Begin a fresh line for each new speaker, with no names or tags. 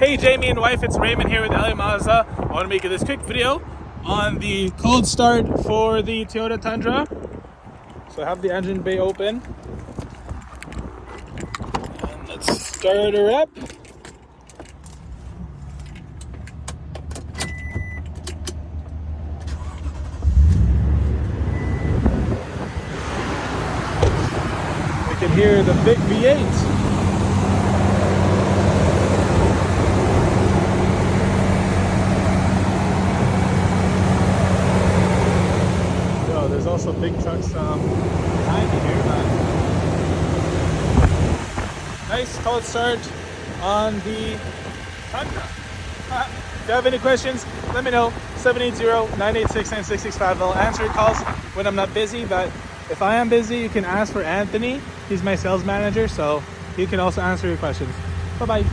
Hey Jamie and wife, it's Raymond here with LA Mazda. I want to make this quick video on the cold start for the Toyota Tundra. So I have the engine bay open. And let's start her up. We can hear the big V8. There's also big trucks behind me here, but nice cold start on the Tundra. If you have any questions, let me know. 780-986-9665. I'll answer your calls when I'm not busy, but if I am busy, you can ask for Anthony. He's my sales manager, so he can also answer your questions. Bye-bye.